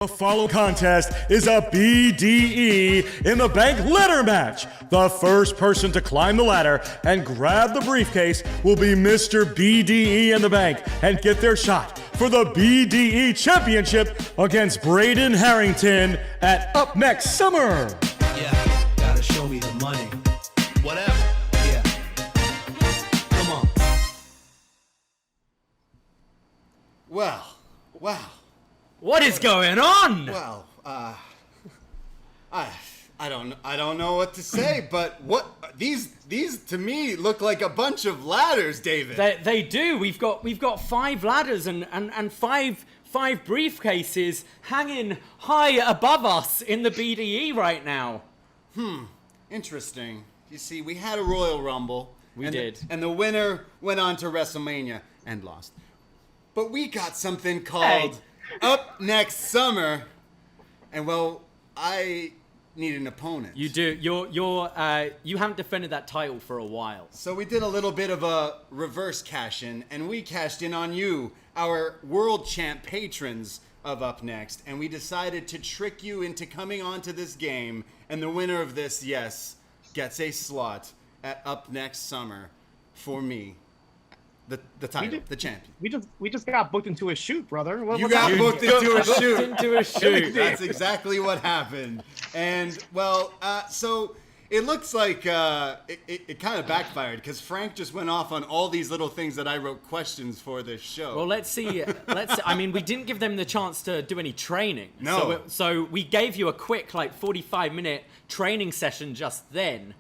The following contest is a BDE in the bank ladder match. The first person to climb the ladder and grab the briefcase will be Mr. BDE in the bank and get their shot for the BDE championship against Braden Harrington at Up Next Summer. Yeah, gotta show me the money. Whatever. Yeah. Come on. Wow. What is going on? Well, I don't know what to say, but what these to me look like a bunch of ladders, David. They do. We've got 5 ladders and five briefcases hanging high above us in the BDE right now. Interesting. You see, we had a Royal Rumble. We did. And the winner went on to WrestleMania and lost. But we got something called Up Next Summer, and well, I need an opponent. You do. You haven't defended that title for a while. So we did a little bit of a reverse cash-in, and we cashed in on you, our world champ patrons of Up Next, and we decided to trick you into coming onto this game, and the winner of this, yes, gets a slot at Up Next Summer for me. The title, the champion. We just got booked into a shoot, brother. You got booked into a shoot. Into a shoot. That's exactly what happened. And well, so it looks like it kind of backfired because Frank just went off on all these little things that I wrote questions for this show. Well, let's see. I mean, we didn't give them the chance to do any training. No. So we gave you a quick 45-minute training session just then.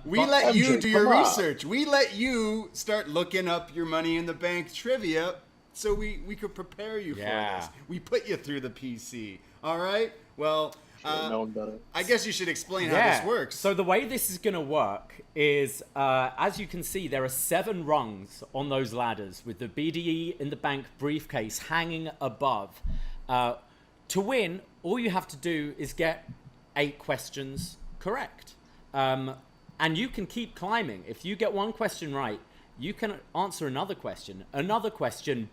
We let you do your research. We let you start looking up your Money in the Bank trivia so we could prepare you for this. We put you through the PC. All right? Well, I guess you should explain how this works. So the way this is going to work is, as you can see, there are 7 rungs on those ladders with the BDE in the Bank briefcase hanging above. To win, all you have to do is get 8 questions correct. And you can keep climbing. If you get one question right, you can answer another question,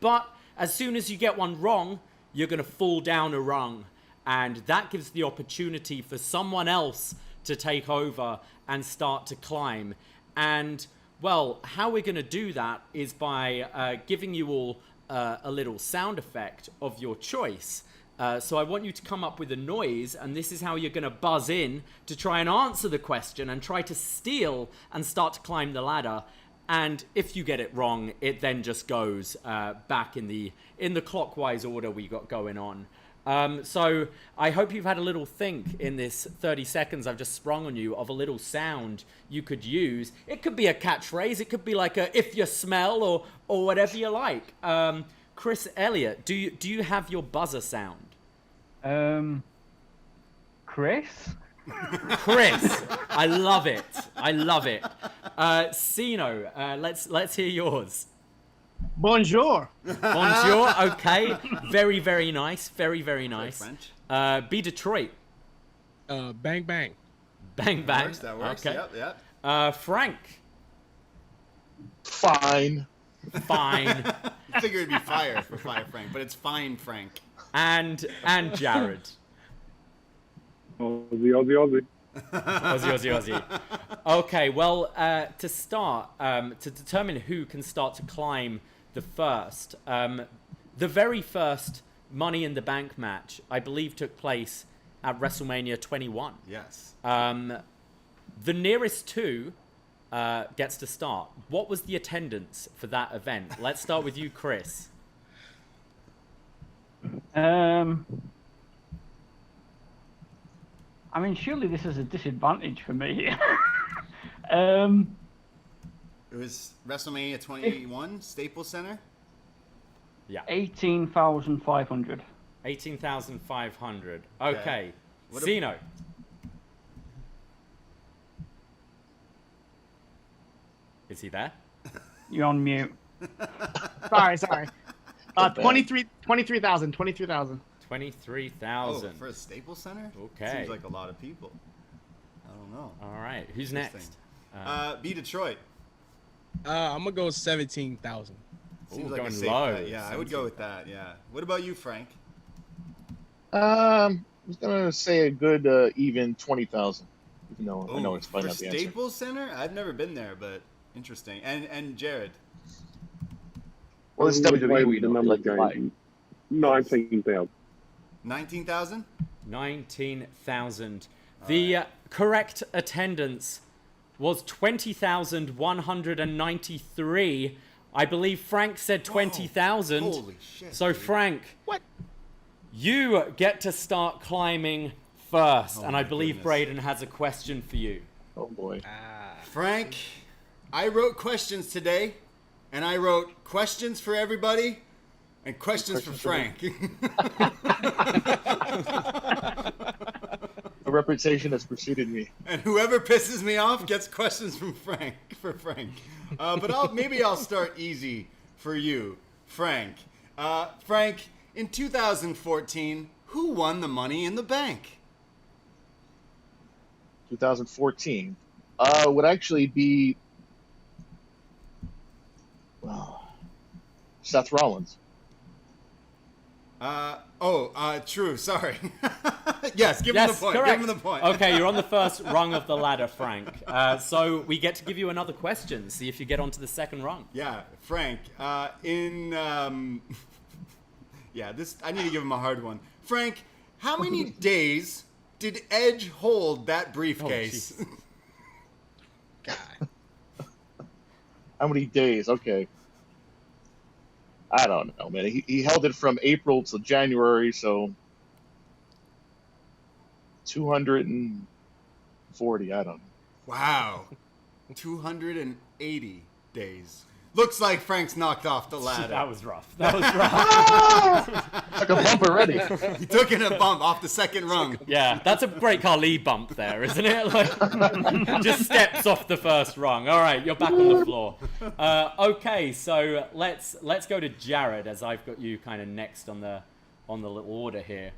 but as soon as you get one wrong, you're going to fall down a rung. And that gives the opportunity for someone else to take over and start to climb. And, well, how we're going to do that is by giving you all a little sound effect of your choice. So I want you to come up with a noise, and this is how you're going to buzz in to try and answer the question and try to steal and start to climb the ladder. And if you get it wrong, it then just goes back in the clockwise order we got going on. So I hope you've had a little think in this 30 seconds I've just sprung on you of a little sound you could use. It could be a catchphrase. It could be like a "if you smell" or whatever you like. Chris Elliott, do you have your buzzer sound? Chris? Chris, I love it. Sino, let's hear yours. Bonjour. Bonjour. Okay, very very nice. Very very nice. French. Be Detroit. Bang bang. Bang bang. That works. Okay. Yep. Frank. Fine. Fine. I figured it'd be fire for Fire Frank, but it's fine Frank. And Jared. Aussie. Aussie. Okay, well, to start, to determine who can start to climb the first, the very first Money in the Bank match, I believe, took place at WrestleMania 21. Yes. The nearest to gets to start. What was the attendance for that event? Let's start with you, Chris. I mean, surely this is a disadvantage for me. It was WrestleMania 21, Staples Center. Yeah. 18,500. 18,500. Okay. What Zeno. Is he there? You're on mute. Sorry. 23,000. 23,000. Oh, for a Staples Center? Okay. Seems like a lot of people. I don't know. All right. Who's next? Be Detroit. I'm gonna go 17,000. Seems Ooh, like a going safe low. bet. Yeah, I would go with that. Yeah. What about you, Frank? I was gonna say a good even 20,000. Even though I know it's probably for not the answer. Staples Center? I've never been there, but interesting. And Jared, Well, it's What WWE. was the number Like, like, game? 19,000. 19,000? 19,000. The correct attendance was 20,193. I believe Frank said 20,000. Holy shit! So dude. Frank, you get to start climbing first, and I my believe goodness. Braden has a question for you. oh boy. Frank, I wrote questions today, and I wrote questions for everybody and questions for Frank. A reputation has preceded me. And whoever pisses me off gets questions from Frank for Frank. But maybe I'll start easy for you, Frank. Frank, in 2014, who won the Money in the Bank? 2014 would actually be Seth Rollins. True. Sorry. Yes, give him Yes, the point. correct. Give him the point. Okay, you're on the first rung of the ladder, Frank. So we get to give you another question. See if you get onto the second rung. Yeah, Frank. Yeah, this I need to give him a hard one. Frank, how many days did Edge hold that briefcase? How many days? Okay. I don't know, man. He held it from April to January, so 240. I don't know. Wow, 280 days. Looks like Frank's knocked off the ladder. That was rough. That was rough. Took a bump already. He took in a bump off the second rung. Yeah, that's a Great Khali bump there, isn't it? Like, just steps off the first rung. All right, you're back on the floor. Okay, so let's go to Jared, as I've got you kind of next on the little order here.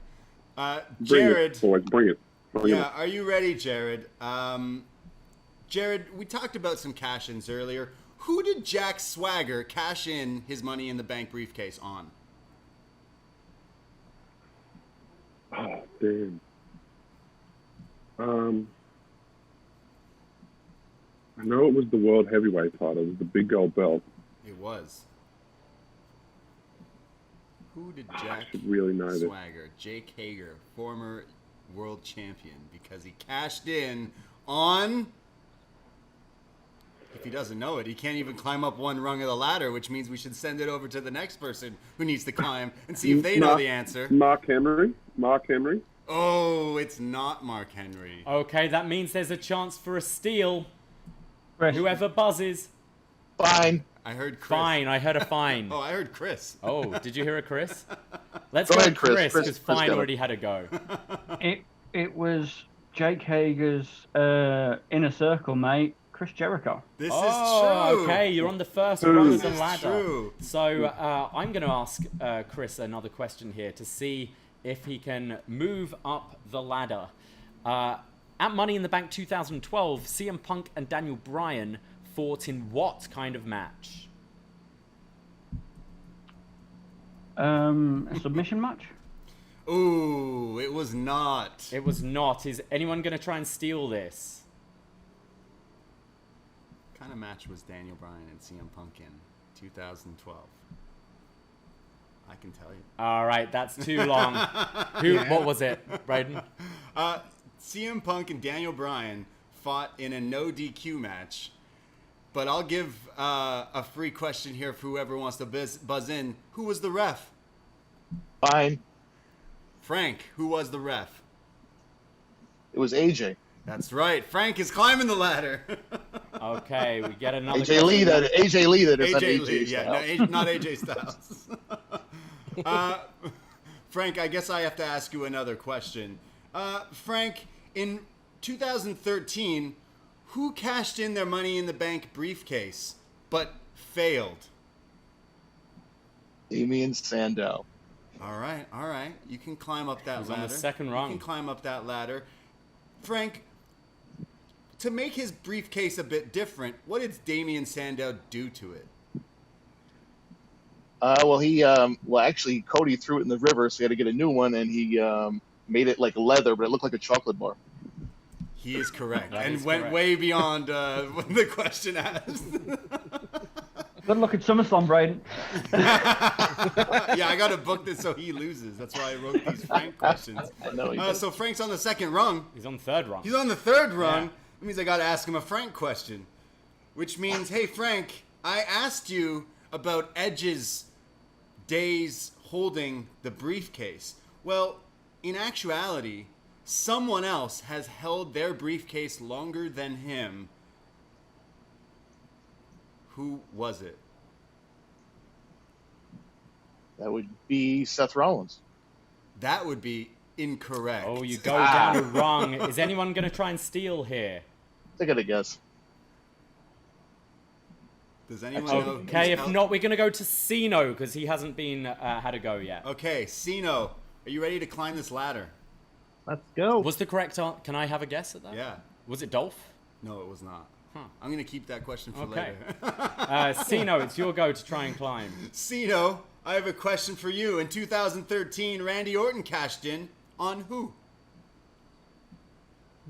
Jared. Bring it, boys. Bring it. Bring Yeah, it. are you ready, Jared? Jared, we talked about some cash-ins earlier. Who did Jack Swagger cash in his Money in the Bank briefcase on? Oh, damn. I know it was the World Heavyweight title. It was the big gold belt. It was. Who did I Jack should really know this. Swagger? Jake Hager, former world champion, because he cashed in on... If he doesn't know it, he can't even climb up one rung of the ladder, which means we should send it over to the next person who needs to climb and see if they know the answer. Mark Henry. Mark Henry. Oh, it's not Mark Henry. Okay, that means there's a chance for a steal. Chris. Whoever buzzes. Fine. I heard Chris. Fine, I heard a fine. Oh, I heard Chris. Oh, did you hear a Chris? Let's Go go ahead, Chris, Chris. because Chris fine got it. already had a go. It was Jake Hager's inner circle mate, Chris Jericho. This Oh, is true. okay, you're on the first rung of the This is ladder. true. So I'm going to ask Chris another question here to see if he can move up the ladder. At Money in the Bank 2012, CM Punk and Daniel Bryan fought in what kind of match? A submission match? Ooh, it was not. It was not. Is anyone going to try and steal this? What kind of match was Daniel Bryan and CM Punk in 2012? I can tell you. All right, that's too long. What was it, Braden? CM Punk and Daniel Bryan fought in a no DQ match, but I'll give a free question here for whoever wants to buzz in. Who was the ref? Fine. Frank, who was the ref? It was AJ. That's right. Frank is climbing the ladder. Okay, we get another AJ Lee. That AJ Lee. That is not AJ AJ. Lee, yeah, Styles. no, not AJ Styles. Frank, I guess I have to ask you another question. Frank, in 2013, who cashed in their Money in the Bank briefcase but failed? Damian Sandow. All right. You can climb up that He's ladder. on the second You rung. can climb up that ladder. Frank, to make his briefcase a bit different, what did Damian Sandow do to it? Well, actually, Cody threw it in the river, so he had to get a new one, and he made it like leather, but it looked like a chocolate bar. He is correct, That and is went correct. way beyond what the question asked. Good luck at SummerSlam, Braden. Yeah, I got to book this so he loses. That's why I wrote these Frank questions. I know he did. So Frank's on the second rung. He's on third rung. He's on the third rung. Yeah. That means I got to ask him a Frank question, which means, hey Frank, I asked you about Edge's days holding the briefcase. Well, in actuality, someone else has held their briefcase longer than him. Who was it? That would be Seth Rollins. That would be incorrect. Oh, you go down a rung. Is anyone going to try and steal here? Take it a guess. Does anyone know? Okay, who's if held- not, we're going to go to Cino because he hasn't been had a go yet. Okay, Sino, are you ready to climb this ladder? Let's go. Was the correct answer? Can I have a guess at that? Yeah. Was it Dolph? No, it was not. Huh. I'm going to keep that question for Okay. later. Cino, it's your go to try and climb. Sino, I have a question for you. In 2013, Randy Orton cashed in on who?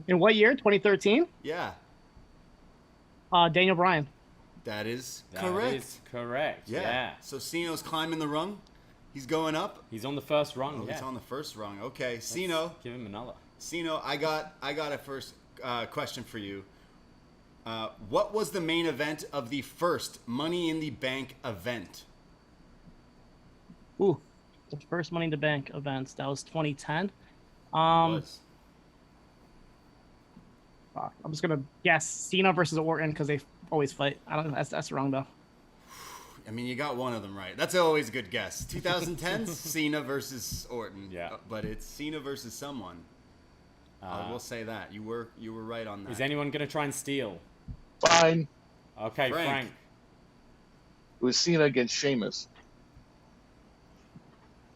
In what year? 2013? Yeah, Daniel Bryan. that is That correct. is correct. Yeah. Yeah. So Sino's climbing the rung. He's going up. He's on the first rung. Oh, yeah. he's on the first rung. Okay, Sino. Give him another. Sino, I got a first question for you. What was the main event of the first Money in the Bank event? Ooh, the first Money in the Bank events. That was 2010. Was. Fuck, I'm just gonna guess Cena versus Orton because they always fight. I don't know. That's wrong though. I mean, you got one of them right. That's always a good guess. 2010, Cena versus Orton. Yeah. But it's Cena versus someone. I will say that. You were right on that. Is anyone going to try and steal? Fine. Okay, Frank. It was Cena against Sheamus.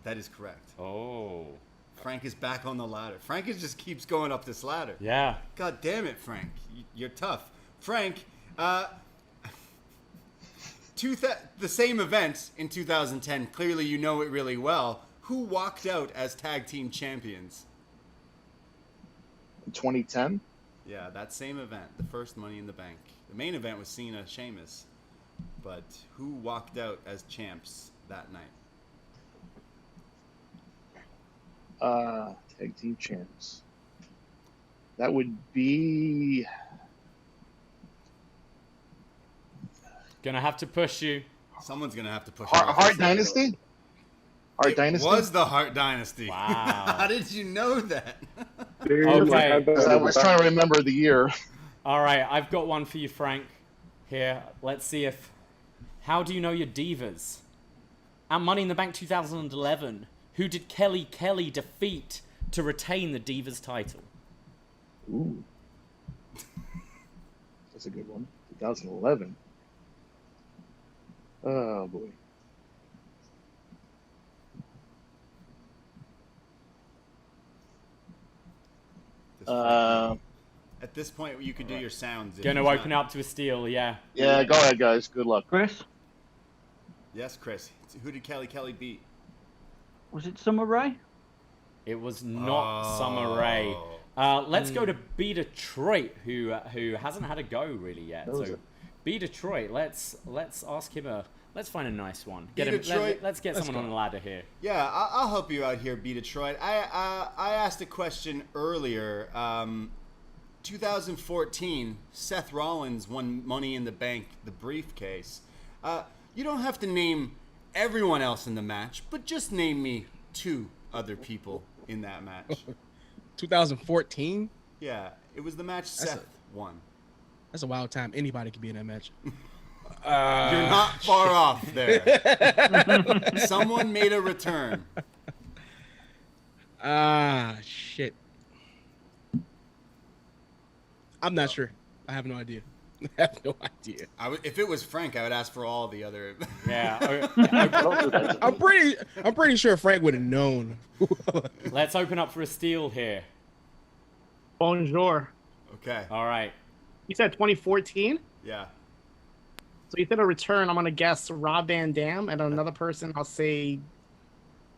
That is correct. Oh. Frank is back on the ladder. Frank just keeps going up this ladder. Yeah. God damn it, Frank. You're tough. Frank, the same event in 2010, clearly you know it really well. Who walked out as tag team champions? In 2010? Yeah, that same event, the first Money in the Bank. The main event was Cena, Sheamus. But who walked out as champs that night? Tag team champs. That would be. Gonna have to push you. Someone's going to have to push him off Hart this ladder. Dynasty? Hart Dynasty? Was the Hart Dynasty. Wow. How did you know that? Dude, Okay. I had that I was trying to remember the year. All right, I've got one for you, Frank. Here, let's see if. How do you know your divas? At Money in the Bank 2011, who did Kelly defeat to retain the Divas title? Ooh. That's a good one. 2011. Oh, boy. At this point, you could do your sounds. if Gonna he's open not- up to a steal, yeah. Yeah, go ahead, guys. Good luck. Chris, Yes, Chris. Who did Kelly beat? was it Summer Rae? It was not Oh. Summer Rae. Let's go to B Detroit, who hasn't had a go really yet. Who is So it? B Detroit, let's ask him let's find a nice one. B. Detroit. Let's get someone on the ladder here. Yeah, I'll help you out here, B Detroit. I asked a question earlier. 2014, Seth Rollins won Money in the Bank, the briefcase. You don't have to name everyone else in the match, but just name me 2 other people in that match. 2014. Yeah, it was the match Seth won. That's a wild time. Anybody could be in that match. You're not far off there. Someone made a return. Shit. I'm not sure. I have no idea. I have no idea. If it was Frank, I would ask for all the other. Yeah. I'm pretty sure Frank would have known. Let's open up for a steal here. Bonjour. Okay. All right. You said 2014? Yeah. So you said a return. I'm gonna guess Rob Van Dam, and another person I'll say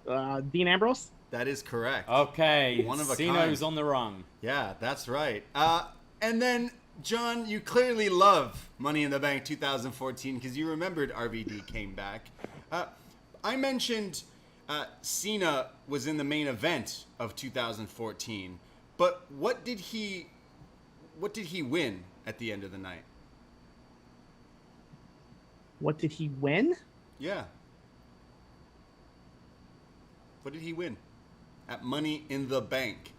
Dean Ambrose. That is correct. Okay, One of a Cino's kind. on the rung. Yeah, that's right. And then, John, you clearly love Money in the Bank 2014 because you remembered RVD came back. I mentioned Cena was in the main event of 2014, but what did he win at the end of the night? What did he win? Yeah. What did he win at Money in the Bank?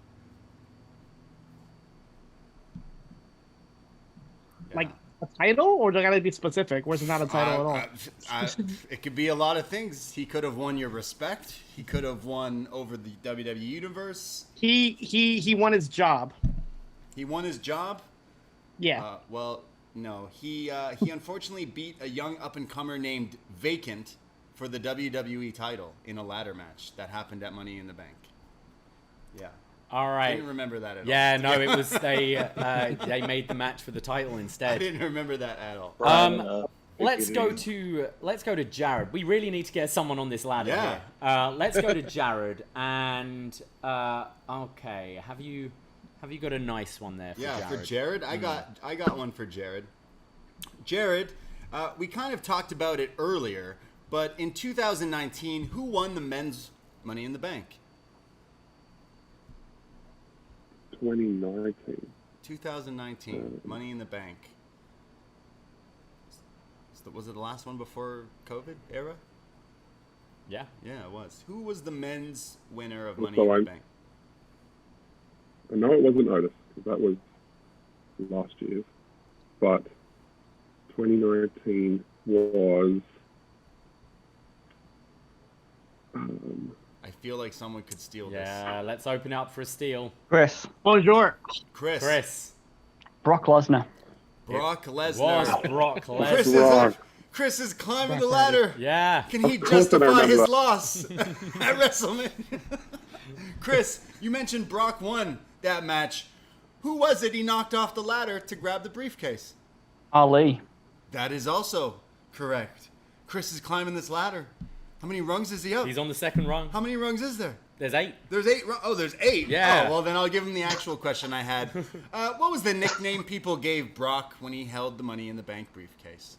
Like a title, or do I gotta be specific? Where's it not a title at all? It could be a lot of things. He could have won your respect. He could have won over the WWE Universe. He won his job. He won his job. Yeah. Well, no. He unfortunately beat a young up-and-comer named Vacant for the WWE title in a ladder match that happened at Money in the Bank. Yeah. All right. I didn't remember that at all. Yeah, no, it was they made the match for the title I instead. didn't remember that at all. Brian, Let's go to Jared. We really need to get someone on this ladder Yeah. here. Let's go to Jared and okay, have you got a nice one there for Yeah, Jared? for Jared, I got one for Jared. Jared, we kind of talked about it earlier, but in 2019, who won the men's Money in the Bank? 2019. 2019, Money in the Bank. Was it the last one before COVID era? Yeah. Yeah, it was. Who was the men's winner of So Money in the I'm- Bank? I know it wasn't Otis, because that was last year, but 2019 was... I feel like someone could steal Yeah, let's open it up for a steal. Chris. Bonjour. this. Chris. Chris. Brock Lesnar. Brock Was Lesnar. Brock Chris Lesnar. is, Chris is climbing the ladder. Yeah. Can he Of course I justify remember his that. loss at WrestleMania? Chris, you mentioned Brock won that match. Who was it he knocked off the ladder to grab the briefcase? Ali. That is also correct. Chris is climbing this ladder. How many rungs is he up? He's on the second rung. How many rungs is there? There's 8. There's 8. Oh, there's 8. Yeah. Oh, well, then I'll give him the actual question I had. What was the nickname people gave Brock when he held the Money in the Bank briefcase?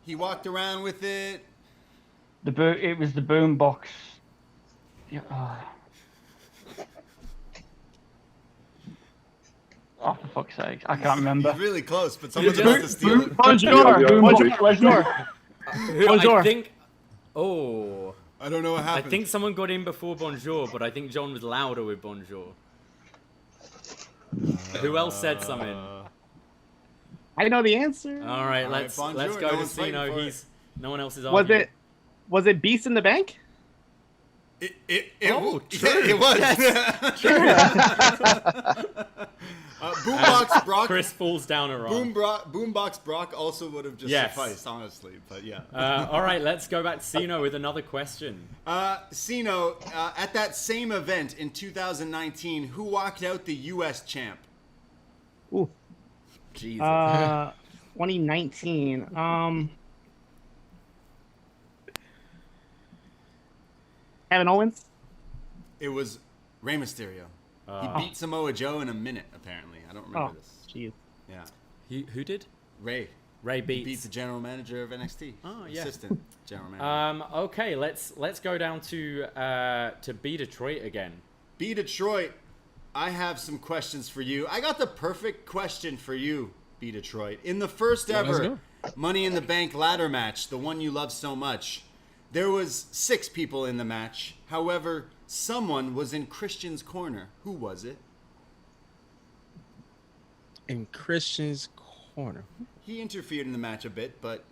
He walked around with it. It was the boom box. Yeah. Oh, for fuck's sake, I can't remember. He's really close, but someone's just- about to steal it. Bonjour. Yeah, Bonjour. yeah. Lesnar. I think... Oh. I don't know what I happened. think someone got in before Bonjour, but I think John was louder with Bonjour. Who else said something? I know the answer. All right, All right, let's Bonjour, go no to one's fighting Cino. for it. No one else is Was arguing. it Beast in the Bank? Oh, true. It was. Boombox Brock. Chris falls down a rock. Boombox Brock also would have just Yes. sufficed, honestly. But yeah. All right, let's go back to Cino with another question. Cino, at that same event in 2019, who walked out the U.S. champ? Ooh. Jesus. 2019. Kevin Owens. It was Rey Mysterio. He beat Samoa Joe in a minute, apparently. I don't remember this. Jeez. Yeah. Who did? Ray. Ray He beats. beat the general manager of NXT. Oh, yeah. Assistant general manager. Okay, let's go down to B Detroit again. B Detroit, I have some questions for you. I got the perfect question for you, B Detroit. In the first let's ever go. Money in the Bank ladder match, the one you love so much, there was 6 people in the match. However, someone was in Christian's corner. Who was it? In Christian's corner. He interfered in the match a bit, but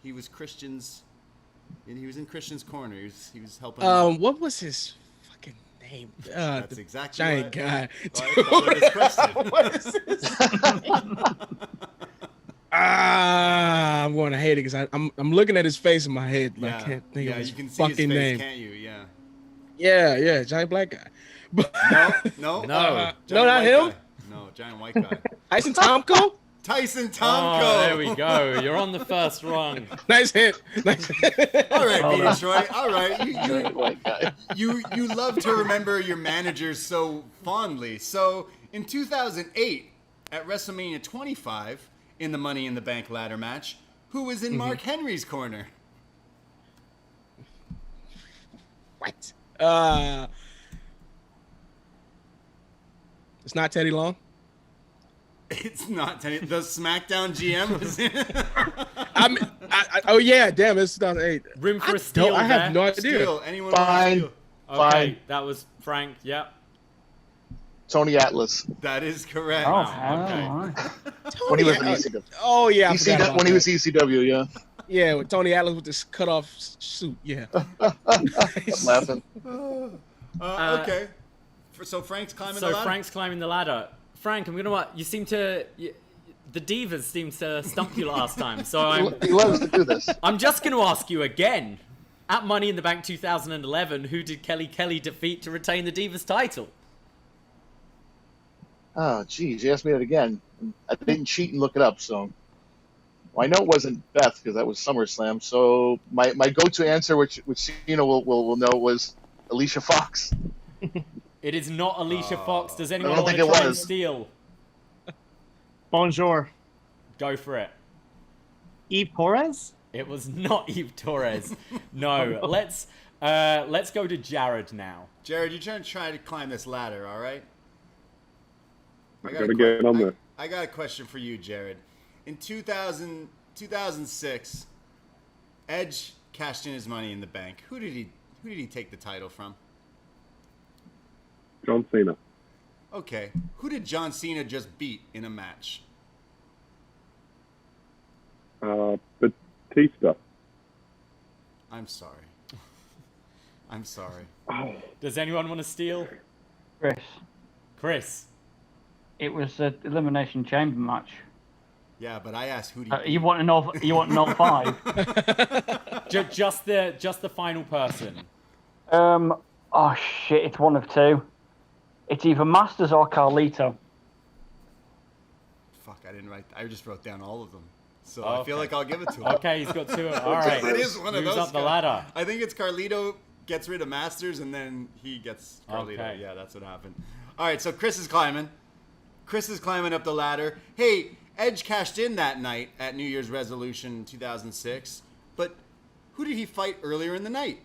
he was Christian's. He was in Christian's corner. He was helping. What was his fucking name? That's The exactly giant guy. What is question? What is this? I'm going to hate it because I'm looking at his face in my head, but I can't think of his you can see his fucking face, name. can't you? Yeah. Yeah, giant black guy. No. No. Giant No, not white him? guy. No, giant white guy. Tyson Tomko? Tyson Oh, Tomko. there we go. You're on the first rung. Nice hit. Nice hit. All right, Well Peter done. Troy. All right, White guy. you love to remember your managers so fondly. So in 2008, at WrestleMania 25, in the Money in the Bank ladder match, who was in Mark Henry's corner? What? It's not Teddy Long. It's not Teddy. The SmackDown GM was in. Oh yeah, damn, it's 2008. Room for a steal. I have there. no idea. Steal. Anyone want to Fine. steal? Okay, Fine. that was Frank. Yep. Tony Atlas. That is correct. Oh, okay. all right. When he was in ECW. Oh yeah, I forgot about When he that. was ECW, yeah. Yeah, with Tony Atlas with this cut off suit. Yeah. I'm laughing. Okay. So Frank's climbing the So ladder. Frank's climbing the ladder. Frank, I'm gonna what? You seem to. The Divas seemed to stump you last time, so He loves to do this. I'm just gonna ask you again. At Money in the Bank 2011, who did Kelly Kelly defeat to retain the Divas title? Oh, geez, you asked me that again. I didn't cheat and look it up, so. Well, I know it wasn't Beth because that was SummerSlam. So my go-to answer, which Cena will know, was Alicia Fox. It is not Alicia Fox. Does anyone don't want think to it try and was. steal? Bonjour. Go for it. Eve Torres? It was not Eve Torres. No. Let's go to Jared now. Jared, you're trying to climb this ladder, all right? I gotta get on there. I got a question for you, Jared. In 2006, Edge cashed in his Money in the Bank. Who did he take the title from? John Cena. Okay. Who did John Cena just beat in a match? Batista. I'm sorry. I'm sorry. Oh, Does anyone want to steal? Chris, Chris. it was an elimination chamber match. Yeah, but I asked who did he beat. You want to know? You want to know 5? Just the final person. Oh shit! It's one of 2. It's either Masters or Carlito. Fuck, I didn't write. I just wrote down all of them. So I feel Okay. like I'll give it to him. Okay, he's got 2. All right. It is one of Moves those up the guys. ladder. I think it's Carlito gets rid of Masters and then he gets Carlito. Okay. Yeah, that's what happened. All right, so Chris is climbing. Chris is climbing up the ladder. Hey, Edge cashed in that night at New Year's Resolution 2006, but who did he fight earlier in the night?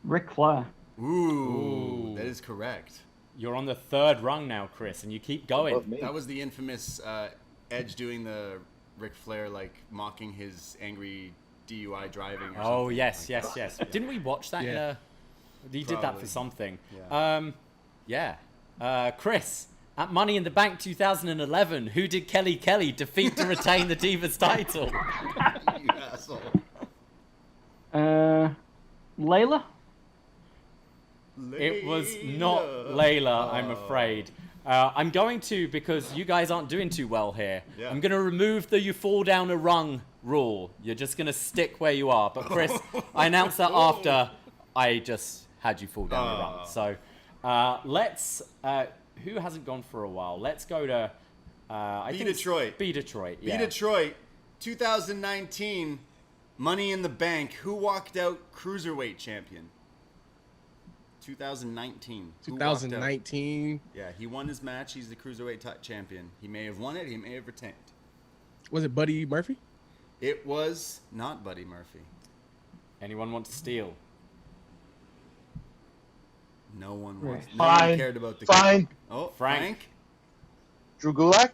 Ric Flair. Ooh. That is correct. You're on the 3rd rung now, Chris, and you keep going. Love me. That was the infamous Edge doing the Ric Flair, like, mocking his angry DUI driving or Oh, something. yes. Didn't we watch that in Yeah. a... He did that Probably. for something. Yeah. Chris, at Money in the Bank 2011, who did Kelly Kelly defeat to retain the Divas title? You asshole. Layla. It was not Layla, I'm afraid. I'm going to, because you guys aren't doing too well here, Yeah. I'm going to remove the you fall down a rung rule. You're just going to stick where you are. But Chris, I announced that after I just had you fall down a rung. So let's... who hasn't gone for a while? Let's go to... I think it's Detroit. B Detroit, yeah. B Detroit, 2019, Money in the Bank. Who walked out Cruiserweight champion? 2019. Who walked out? 2019. Yeah, he won his match. He's the Cruiserweight champion. He may have won it. He may have retained. Was it Buddy Murphy? It was not Buddy Murphy. Anyone want to steal? No one was. No Fine. one cared about the Fine. Oh, Frank. Frank. Drew Gulak?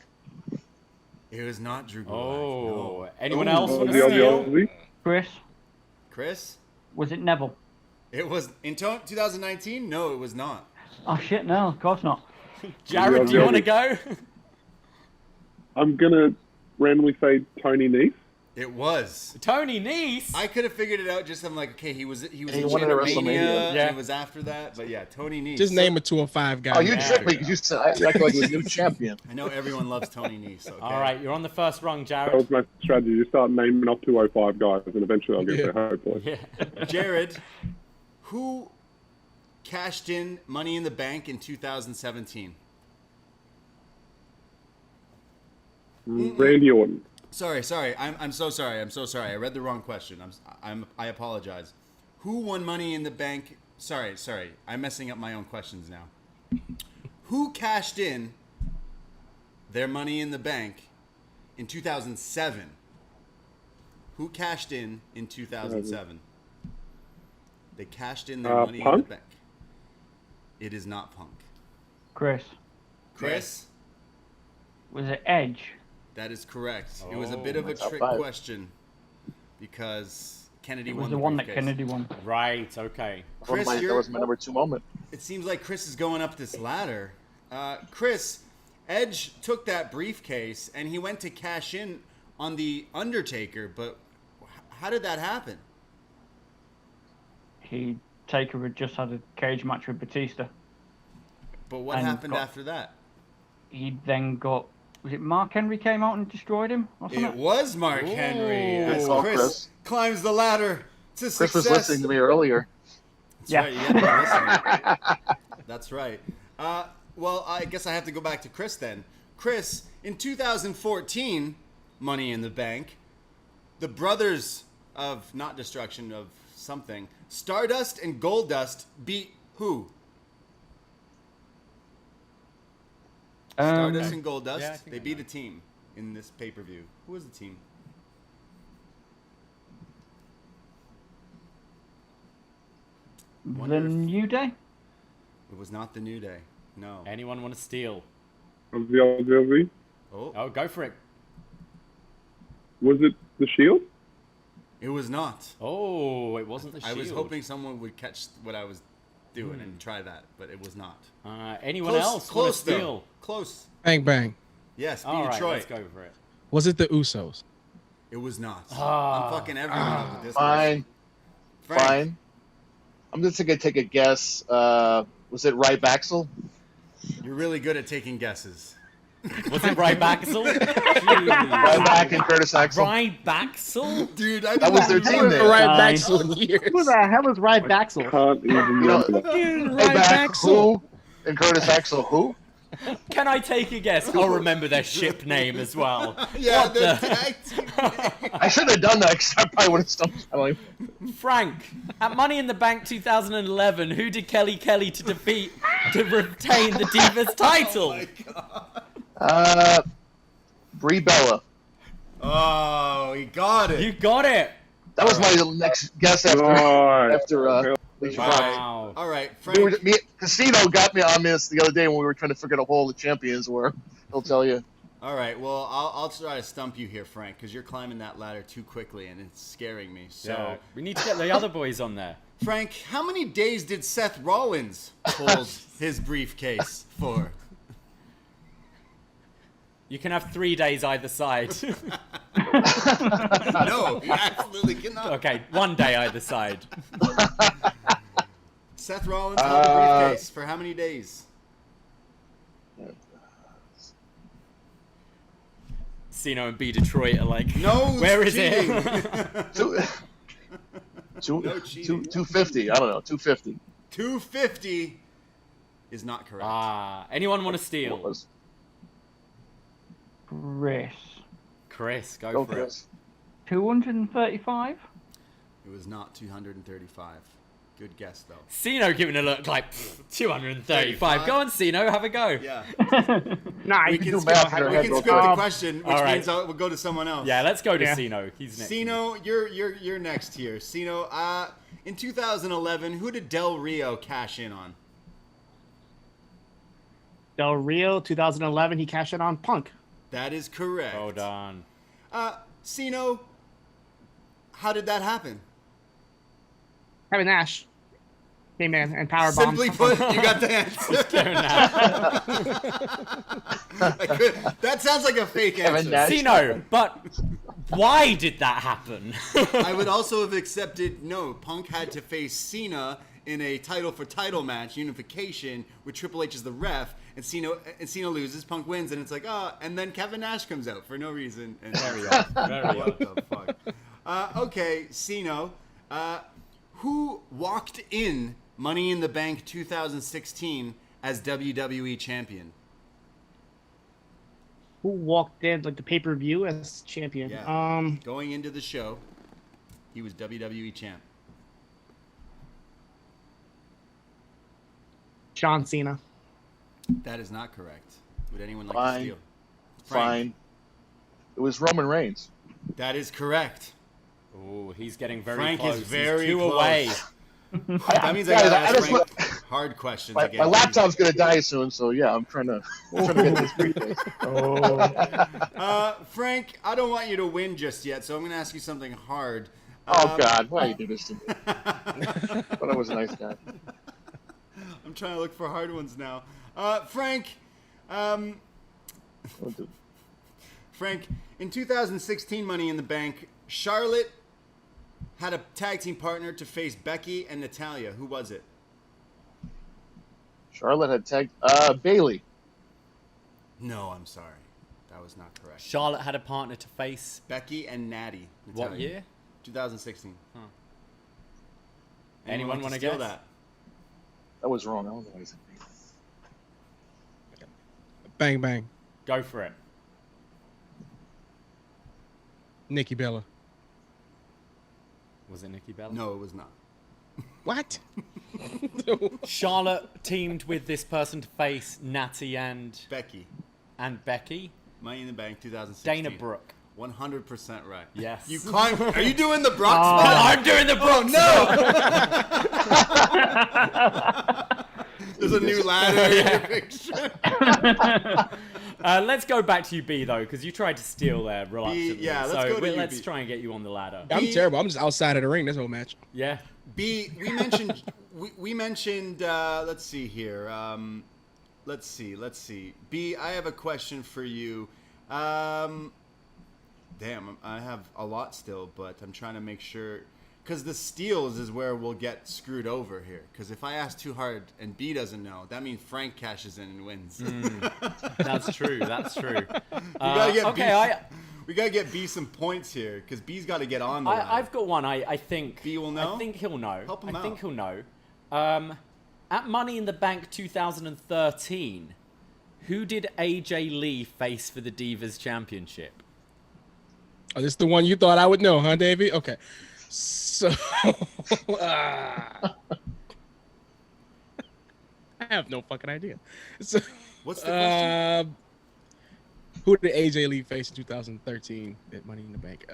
It was not Drew Gulak. Oh, No. anyone else want to the steal? Aussie. Chris. Chris. Was it Neville? It was in 2019. No, it was not. Oh shit! No, of course not. Jared, do you want to go? I'm gonna randomly say Tony Nese. It was. Tony Nese? I could have figured it out. Just I'm like, okay, he was he in won it at Chambermania, WrestleMania. and Yeah. it was after that. But yeah, Tony Nese. Just name a 205 guy. Oh, you Yeah. tricked me because you said I acted like he was new champion. I know everyone loves Tony Nese. Okay. All right, you're on the first rung, That was Jared. my strategy. You start naming off 205 guys, and eventually I'll get there, hopefully. Yeah. Jared, who cashed in Money in the Bank in 2017? Randy Orton. Sorry. I'm so sorry. I read the wrong question. I apologize. Who won Money in the Bank? Sorry. I'm messing up my own questions now. Who cashed in their Money in the Bank in 2007? Who cashed in 2007? They cashed in their Money in the Punk? Bank. It is not Punk. Chris. Chris? Was it Edge? That is correct. It was a bit of a top trick five. question because Kennedy It was won the one that briefcase. Kennedy won. Right. Okay. Chris, that was my number 2 moment. It seems like Chris is going up this ladder. Chris, Edge took that briefcase and he went to cash in on the Undertaker, but how did that happen? Taker had just had a cage match with Batista. But what And happened got- after that? He then got... Was it Mark Henry came out and destroyed him? Or something? It was Mark Henry. As Good call, Chris Chris. climbs the ladder to success. Chris was listening to me earlier. That's Yeah. right. You gotta be listening. That's right. Well, I guess I have to go back to Chris then. Chris, in 2014, Money in the Bank, the brothers of not destruction of something, Stardust and Goldust beat who? Stardust and Goldust. Yeah, I think They I beat know. a team in this pay-per-view. Who was the team? The New Day? It was not the New Day. No. Anyone want to steal? Of the LWE. Oh, go for it. Was it the Shield? It was not. Oh, it wasn't the I Shield. was hoping someone would catch what I was doing and try that, but it was not. Anyone else want Close to steal? though. Close. Bang bang. Yes, beat All right, Detroit. let's go for it. Was it the Usos? It was not. I'm fucking everyone up with this. Fine. Frank. Fine. I'm just going to take a guess. Was it Ryback? You're really good at taking guesses. Was it Ryback? Ryback and Curtis Axel. Ryback? Dude, I That was their didn't team know there. that. Right Nine. back in years. Who the hell is Ryan Baxel? Can't even remember that. Ryback who? And Curtis Axel who? Can I take a guess? I'll remember their ship name as well. Yeah, What the the- tag team. I should have done that because I probably would have stumped. I'm like, Frank, at Money in the Bank 2011, who did Kelly to defeat to retain the Divas title? Brie Bella. Oh, he got it. You got it. That was my next guess after Right. Alicia Fox. Wow. All right, We Frank. Casino got me on this the other day when we were trying to figure out who all the champions were. He'll tell you. All right, well, I'll try to stump you here, Frank, because you're climbing that ladder too quickly and it's scaring me. So, Yeah, we need to get the other boys on there. Frank, how many days did Seth Rollins hold his briefcase for? You can have 3 days either side. No, you absolutely cannot. Okay, 1 day either side. Seth Rollins held the briefcase for how many days? Cena and B Detroit are like, No, where is cheating. it? No cheating. 250. I don't know. 250. 250 is not correct. Anyone want to What steal? was? Chris, go Go for it. Chris. 235? It was not 235. Good guess, though. Cena giving a look like 235. Go on, Cena, have a go. Yeah. Nah, We you can do skip, math in our we head can real skip quick. the question, which All right. means we'll go to someone else. Yeah, let's go to Yeah. Cena. He's next. Sino, you're next here. Sino, in 2011, who did Del Rio cash in on? Del Rio, 2011, he cashed in on Punk. That is correct. Hold on. Sino, how did that happen? Kevin Nash came in and powerbombed. Simply put, you got the answer. That sounds like a fake Kevin answer. Nash. Cena, but why did that happen? I would also have accepted no. Punk had to face Cena in a title for title match, unification, with Triple H as the ref, and Cena loses. Punk wins, and it's like, and then Kevin Nash comes out for no reason. And Very odd. Very what odd. the fuck? Okay, Cena, who walked in Money in the Bank 2016 as WWE champion? Who walked in like the pay-per-view as champion? Yeah. Going into the show, he was WWE champ. John Cena. That is not correct. Would anyone like Fine. to steal? Fine. It was Roman Reigns. That is correct. Oh, he's getting very Frank close. is very He's two close. away. That means I Guys, gotta I ask just Frank hard questions My again. laptop's gonna die soon, so yeah, I'm trying to get this briefcase. Frank, I don't want you to win just yet, so I'm going to ask you something hard. Oh God, why do you do this to me? But I was a nice guy. I'm trying to look for hard ones now. Frank, Frank, in 2016 Money in the Bank, Charlotte had a tag team partner to face Becky and Natalya. Who was it? Charlotte had tagged Bailey. No, I'm sorry. That was not correct. Charlotte had a partner to face. Becky and Natty. What Natalya. year? 2016. Huh. Anyone want to steal guess? that? That was wrong. I don't know why he said Bang bang. Go for it. Nikki Bella. Was it Nikki Bella? No, it was not. What? Charlotte teamed with this person to face Natty and Becky. Becky. Money in the Bank 2016. Dana Brooke. 100% right. Yes. You climbed. Are you doing the Bronx? I'm doing the Bronx. There's a new ladder in your picture. Let's go back to you, B, though, because you tried to steal there reluctantly. yeah, let's go to you, let's B. try and get you on the ladder. I'm terrible. I'm just outside of the ring this whole match. Yeah. B, we mentioned let's see here. Let's see. B, I have a question for you. Damn, I have a lot still, but I'm trying to make sure, because the steals is where we'll get screwed over here. Because if I ask too hard and B doesn't know, that means Frank cashes in and wins. That's true. That's true. We gotta get B some points here, because B's got to get on the ladder. I've got one. I think B will know? I think he'll know. Help him I think out. he'll know. At Money in the Bank 2013, who did AJ Lee face for the Divas Championship? Oh, this is the one you thought I would know, huh, Davey? Okay. So, I have no fucking idea. So, What's the question? Who did AJ Lee face in 2013 at Money in the Bank?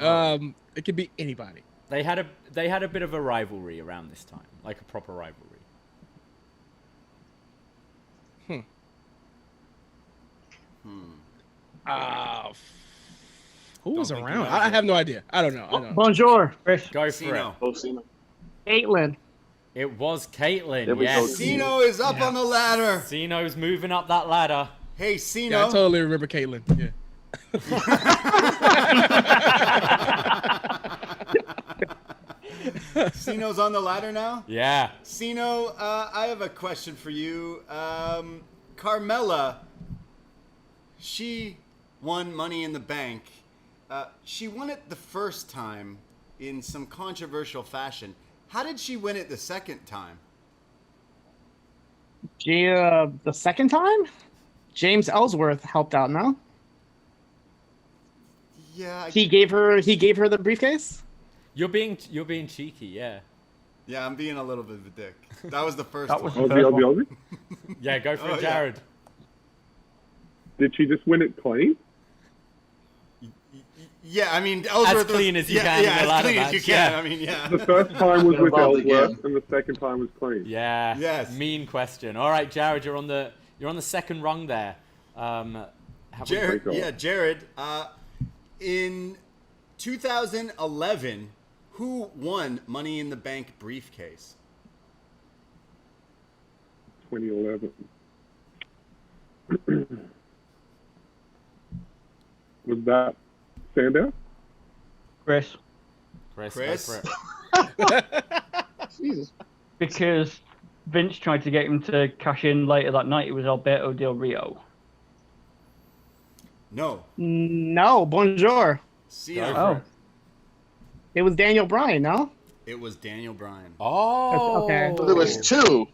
It could be anybody. They had a bit of a rivalry around this time, like a proper rivalry. Who was think you around? know. I have no idea. I don't know. Bonjour, Chris. Go for Cena. it. Caitlin. It was Caitlyn. There we go. Yes. Cino is up on the ladder. Cino's moving up that ladder. Hey, Yeah, I Cino. totally remember Caitlyn. Yeah. Cino's on the ladder now? Yeah. Cino, I have a question for you. Carmella, she won Money in the Bank. She won it the first time in some controversial fashion. How did she win it the second time? The second time? James Ellsworth helped out, no? Yeah, He gave her the briefcase? You're being cheeky, yeah. yeah, I'm being a little bit of a dick. That was the first That was one. the Aussie, first Aussie, one. Aussie. Yeah, go for Oh, it, yeah. Jared. Did she just win it clean? Yeah, I mean, Ellsworth was- clean as you yeah, can in Yeah, a as ladder clean as you match, can. yeah. I mean, yeah. The first time was with Involved Ellsworth, again. and the second time was clean. Yeah. Yes. Mean question. All right, Jared, you're on the second rung there. Jared, Break off. Jared. In 2011, who won Money in the Bank briefcase? 2011. Was that Sandow? Chris. Chris, Chris? go for it. Jesus. Because Vince tried to get him to cash in later that night. It was Alberto Del Rio. No. No, bonjour. Cena. Go Oh. for it. It was Daniel Bryan, no? It was Daniel Bryan. Oh, Okay. So there was two.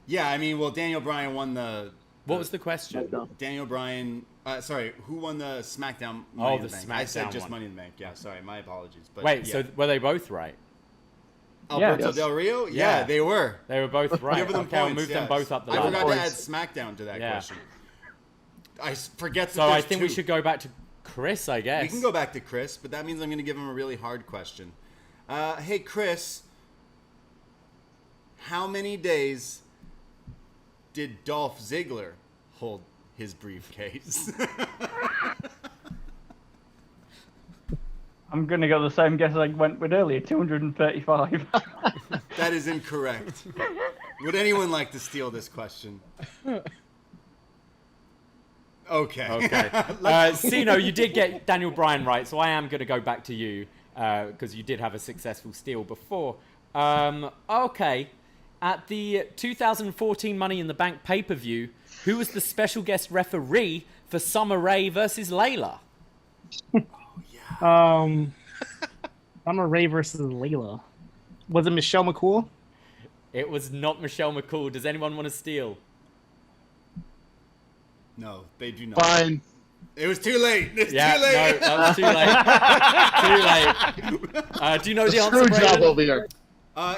Yeah, I mean, well, Daniel Bryan won the. What was the question? Daniel Bryan. Sorry, who won the SmackDown Money Oh, in the the Bank? I said SmackDown just one. Money in the Bank. Yeah, sorry, my apologies. But Wait, yeah. so were they both right? Alberto Yes. Del Rio? Yeah. Yeah, they were. They were both right. Give them Okay, I'll points. move them yes. both up the I ladder. forgot to add SmackDown to that Yeah. question. I forget that So I there's think two. we should go back to Chris, I guess. We can go back to Chris, but that means I'm going to give him a really hard question. Hey, Chris, how many days did Dolph Ziggler hold his briefcase? I'm going to go the same guess I went with earlier, 235. That is incorrect. Would anyone like to steal this question? Okay. Okay. Sino, you did get Daniel Bryan right, so I am going to go back to you because you did have a successful steal before. Okay. At the 2014 Money in the Bank pay-per-view, who was the special guest referee for Summer Rae versus Layla? Summer Rae versus Layla. Was it Michelle McCool? It was not Michelle McCool. Does anyone want to steal? No, they do not. Fine. It was too late. It's Yeah, too late. no, that was too late. Too late. Do you know the answer, Screw job Brayden? over here.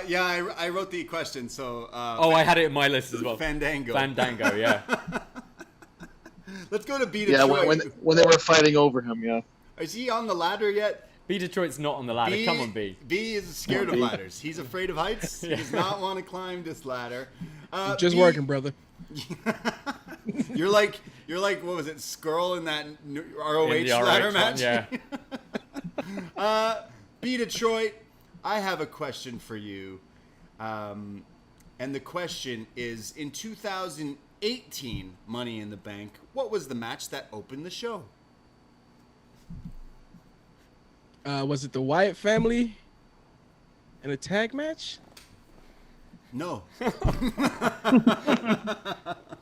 Yeah, I wrote the question, so... Oh, I had it in my list as well. Fandango. Fandango, yeah. Let's go to B Yeah, Detroit. when they were fighting over him, yeah. Is he on the ladder yet? B Detroit's not on the ladder. Come on, B. B is scared of ladders. He's afraid of heights. He does not want to climb this ladder. Just B, working, brother. You're like what was it? Skrull in that ROH In the ROH ladder one, match. yeah. B Detroit, I have a question for you, and the question is: in 2018 Money in the Bank, what was the match that opened the show? Was it the Wyatt family in a tag match? No.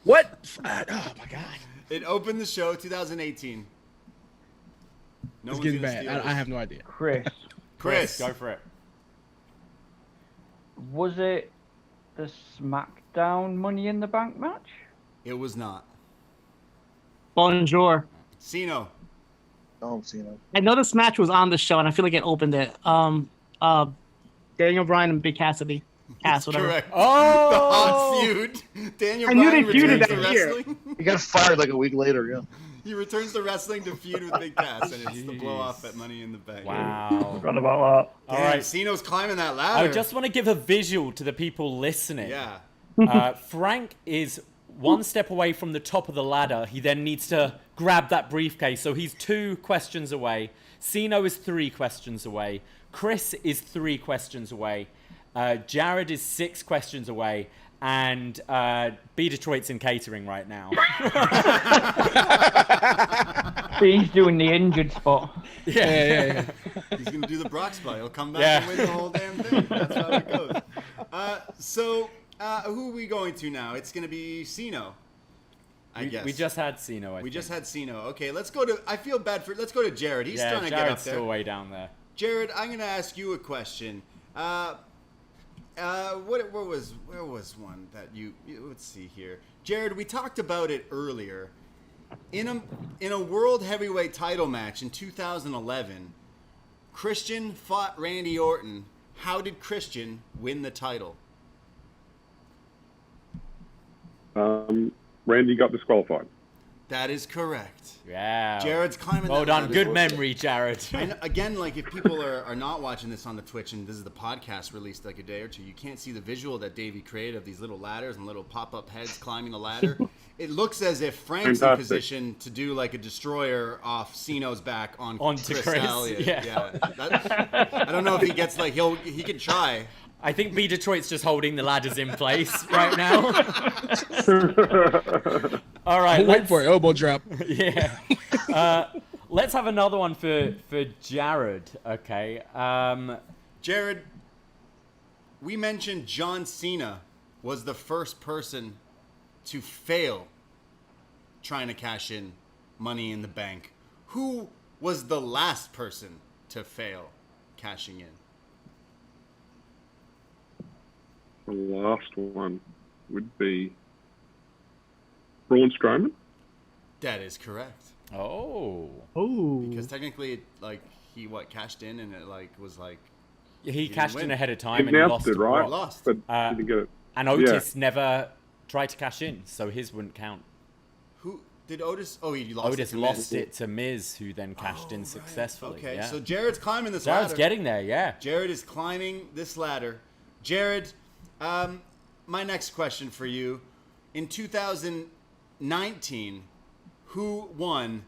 What? Oh my god. It opened the show 2018. No It's one's getting gonna bad. steal I this. have no idea. Chris, Chris. Go for it. was it the SmackDown Money in the Bank match? It was not. Bonjour. Sino. Oh, Cena. I know this match was on the show, and I feel like it opened it. Daniel Bryan and Big Cassidy. Cass, whatever. Correct. Oh! The hot feud. Daniel I knew Bryan they feuded returns that to year. wrestling. He got fired like a week later, yeah. He returns to wrestling to feud with Big Cass, and it's the blow off at Money in the Bank. Wow. Forgot about Damn, All right. Sino's climbing that ladder. I just want to give a visual to the people listening. Yeah. Frank is one step away from the top of the ladder. He then needs to grab that briefcase. So he's 2 questions away. Sino is 3 questions away. Chris is 3 questions away. Jared is 6 questions away. And B Detroit's in catering right now. that. He's doing the injured spot. Yeah. He's going to do the Brock spot. He'll come back Yeah. and win the whole damn thing. That's how it goes. So, who are we going to now? It's going to be Sino, I guess. We just had Sino. We just had Sino. Okay, let's go to... I feel bad for... Let's go to Jared. He's trying to get up Jared's there. still way down there. Jared, I'm going to ask you a question. Where was one that you let's see here. Jared, we talked about it earlier. In a world heavyweight title match in 2011, Christian fought Randy Orton. How did Christian win the title? Randy got disqualified. That is correct. Yeah. Jared's climbing Well that done. ladder. Good memory, Jared. And again, like if people are not watching this on the Twitch, and this is the podcast released like a day or two, you can't see the visual that Davey created of these little ladders and little pop-up heads climbing the ladder. It looks as if Frank's in Fantastic. position to do like a destroyer off Sino's back onto Chris, Elliott. yeah. I don't know if he gets like he can try. I think B Detroit's just holding the ladders in place right now. All right. Wait for it. Elbow drop. Yeah. Let's have another one for Jared. Okay. Jared, we mentioned John Cena was the first person to fail trying to cash in Money in the Bank. Who was the last person to fail cashing in? The last one would be Braun Strowman. That is correct. Oh. Oh. Because technically, he cashed in and it was He cashed in win. ahead of He time and he announced lost it, to right? Brock. Lost. But didn't get it. And Otis never tried to cash in, so his wouldn't count. Who did Otis? Oh, he lost. Otis it to lost Miz. it to Miz, who then cashed in Right. successfully. Okay, yeah. so Jared's climbing this Jared's ladder. getting there, yeah. Jared is climbing this ladder. Jared, my next question for you: in 2019, who won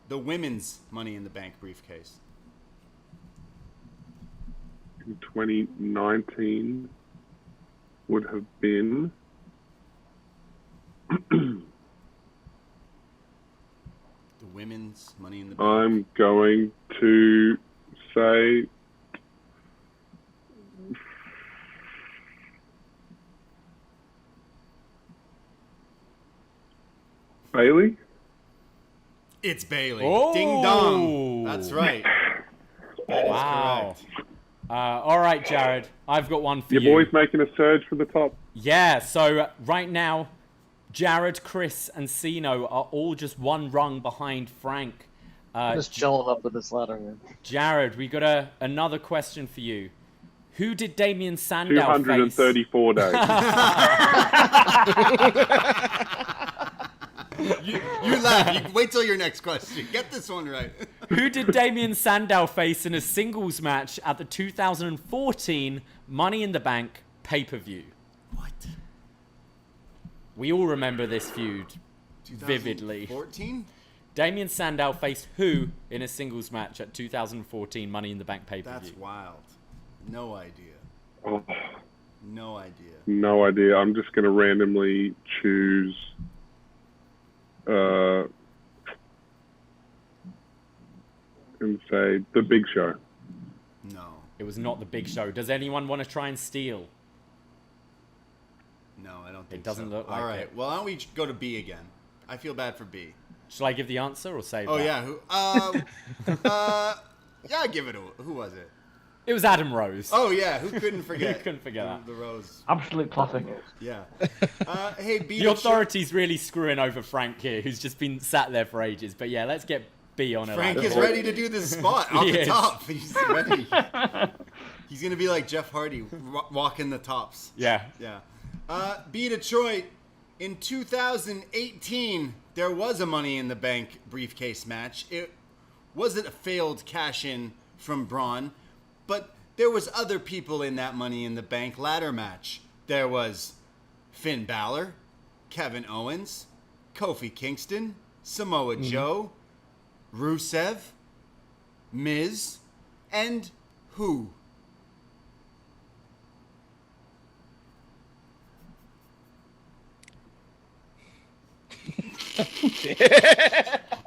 the women's Money in the Bank briefcase? In 2019 would have been The women's Money in the Bank. I'm going to say Bailey. It's Bailey. Oh! Ding dong. That's right. That is Wow. correct. All right, Jared, I've got one for Your you. boy's making a surge for the top. Yeah, so right now, Jared, Chris, and Sino are all just one rung behind Frank. Just chilling up with this ladder here. Jared, we got another question for you. Who did Damien Sandow face? 234 days. You laugh. You wait till your next question. Get this one right. Who did Damien Sandow face in a singles match at the 2014 Money in the Bank pay-per-view? What? We all remember this feud vividly. 14? Damien Sandow faced who in a singles match at 2014 Money in the Bank pay-per-view? That's wild. No idea. Oh, No idea. no idea. I'm just going to randomly choose. And say The Big Show. No. It was not the Big Show. Does anyone want to try and steal? No, I don't think doesn't so. look like All right. it. Well, why don't we go to B again? I feel bad for B. Shall I give the answer or save Oh, that? yeah. Who? Yeah, give it a... Who was it? It was Adam Rose. Oh, yeah. Who couldn't forget? Who couldn't forget that? The Rose. Absolute classic. Yeah. Hey, B. The authority's really screwing over Frank here, who's just been sat there for ages. But yeah, let's get B on it. Frank is ready to do this spot off He the is. top. He's ready. He's going to be like Jeff Hardy, walking the tops. Yeah. Yeah. B. Detroit, in 2018, there was a Money in the Bank briefcase match. It wasn't a failed cash-in from Braun, but there was other people in that Money in the Bank ladder match. There was Finn Balor, Kevin Owens, Kofi Kingston, Samoa Joe, Rusev, Miz, and who?